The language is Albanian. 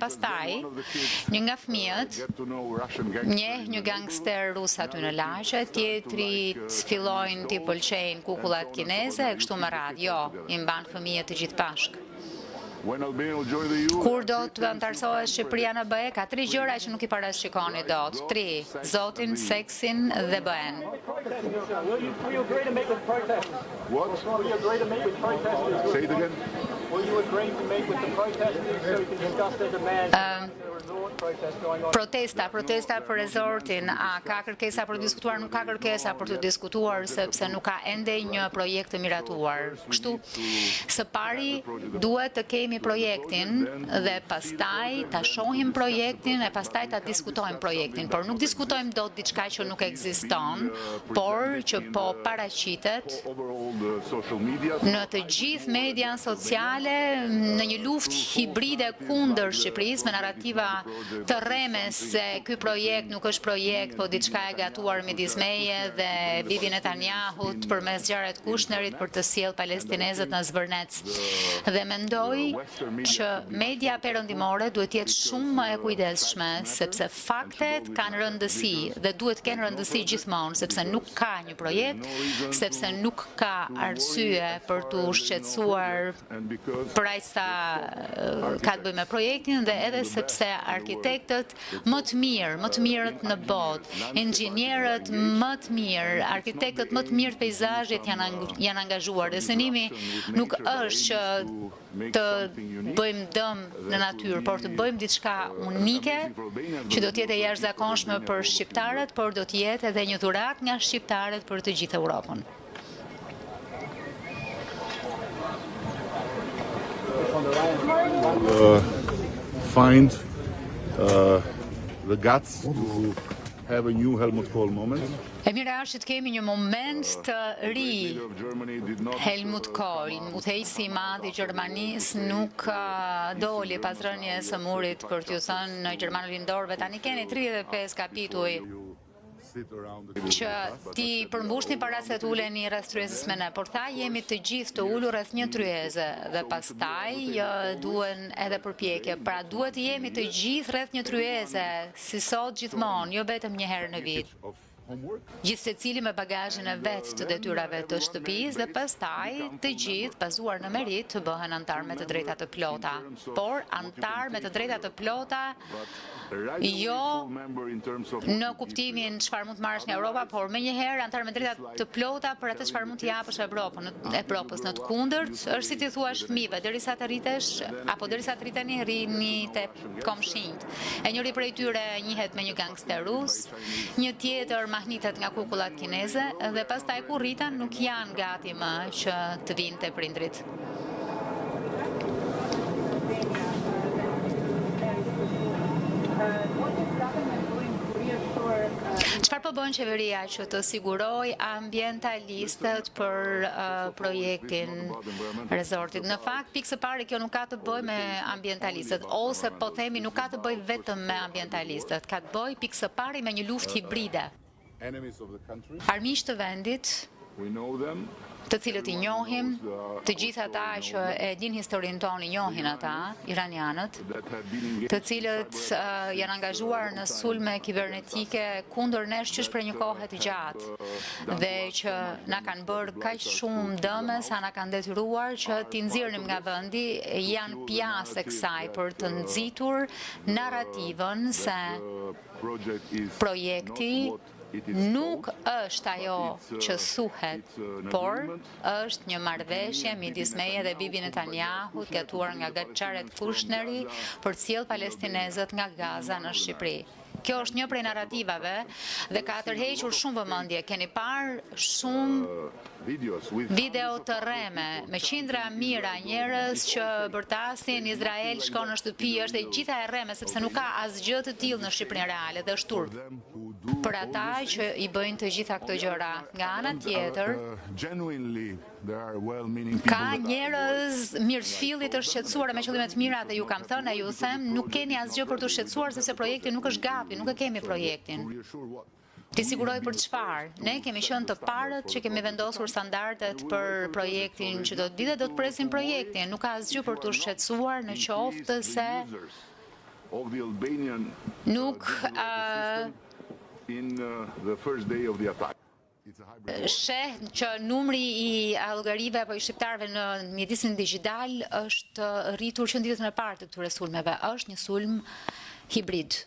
Pastaj, një nga fëmijët njeh një gangster rus aty në lagje, tjetrit fillojnë t'i pëlqejnë kukullat kineze, e kështu me radhë. Jo, i mban fëmijët të gjithë bashkë. Kur do të antarësohet Shqipëria në BE, ka 3 gjëra që nuk i parashikoni dot. 3. Zotin, seksin dhe BE-n. Say it again. Will you agree to meet with the protesters so we can discuss their demands? There are resort protests going on. Protesta për rezortin, a ka kërkesa për të diskutuar? Nuk ka kërkesa për të diskutuar sepse nuk ka ende një projekt të miratuar. Kështu, së pari duhet të kemi projektin dhe pastaj ta shohim projektin e pastaj ta diskutojmë projektin, por nuk diskutojmë dot diçka që nuk ekziston, por që po paraqitet në të gjithë median sociale në një luftë hibride kundër Shqipërisë me narrativa të rreme se ky projekt nuk është projekt, po diçka e gatuar midis meje dhe Bibi Netanyahut përmes Jared Kushnerit për të sjellë palestinezët në Zvërnec. Dhe mendoj që media perëndimore duhet jetë shumë më e kujdesshme, sepse faktet kanë rëndësi dhe duhet të kenë rëndësi gjithmonë, sepse nuk ka një projekt, sepse nuk ka arsye për të shqetësuar për aq sa ka të bëjë me projektin dhe edhe sepse arkitektët më të mirët në botë, inxhinierët më të mirë, arkitektët më të mirë të peizazhit janë angazhuar. Dhe synimi nuk është që të bëjmë dëm në natyrë, por të bëjmë diçka unike që do të jetë e jashtëzakonshme për shqiptarët, por do të jetë edhe një dhuratë nga shqiptarët për të gjithë Europën. Find the guts to have a new Helmut Kohl moment. E mira është të kemi një moment të ri. Helmut Kohl, udhëheqësi i madh i Gjermanisë, nuk doli pas rënies së murit për t'ju thënë në gjermanë lindorëve tani keni 35 kapituj që ti përmbushni para se të uleni rreth tryezës me ne, por tha jemi të gjithë të ulur rreth një tryeze dhe pastaj duhen edhe përpjekje. Pra duhet të jemi të gjithë rreth një tryeze, si sot gjithmonë, jo vetëm një herë në vit. Gjithë secili me bagazhin e vet të detyrave të shtëpisë dhe pastaj të gjithë bazuar në merit të bëhen antar me të drejta të plota. Por antar me të drejta të plota jo në kuptimin çfarë mund të marrësh nga Europa, por menjëherë antar me drejta të plota për atë çfarë mund të japësh Evropës. Në të kundërt është si ti thuash fëmijëve, derisa të rritesh apo derisa të rriteni rrini te komshinjt. E njëri prej tyre njihet me një gangster rus, një tjetër mahnitet nga kukullat kineze dhe pastaj kur rriten nuk janë gati më që të vinë te prindrit. Çfarë po bën qeveria që të siguroj ambientalistët për projektin rezortit? Në fakt, pikë së pari kjo nuk ka të bëjë me ambientalistët, ose po themi nuk ka të bëjë vetëm me ambientalistët, ka të bëjë pikë së pari me një luftë hibride. Armiqtë të vendit, të cilët i njohim, të gjithë ata që e din historinë tonë i njohin ata, iranianët, të cilët janë angazhuar në sulme kibernetike kundër nesh që për një kohë të gjatë dhe që na kanë bërë kaq shumë dëme sa na kanë detyruar që t'i nxirrim nga vendi, janë pjesë e kësaj për të nxitur narrativën se projekti nuk është ajo që thuhet, por është një marrëveshje midis meje dhe Bibi Netanyahut gatuar nga Jared Kushneri për të sjellë palestinezët nga Gaza në Shqipëri. Kjo është një prej narrativave dhe ka tërhequr shumë vëmendje. Keni parë shumë video të rreme me qindra mira njerëz që bërtasin Izrael shkon në shtëpi, është e gjitha e rreme sepse nuk ka asgjë të tillë në Shqipërinë reale dhe është turp. Për ata që i bëjnë të gjitha këto gjëra. Nga ana tjetër, ka njerëz mirëfilli të shqetësuar me qëllime të mira dhe ju kam thënë, ju them, nuk keni asgjë për të shqetësuar sepse projekti nuk është gati, nuk e kemi projektin. Ti siguroj për çfarë? Ne kemi qenë të parët që kemi vendosur standardet për projektin që do të vi dhe do të presim projektin. Nuk ka asgjë për të shqetësuar në qoftë se of the Albanian Nuk system in the first day of the attack. It's a hybrid war. sheh që numri i allogarive apo i shqiptarëve në mjedisin digital është rritur që në ditën e parë të këtyre sulmeve. Është një sulm hibrid.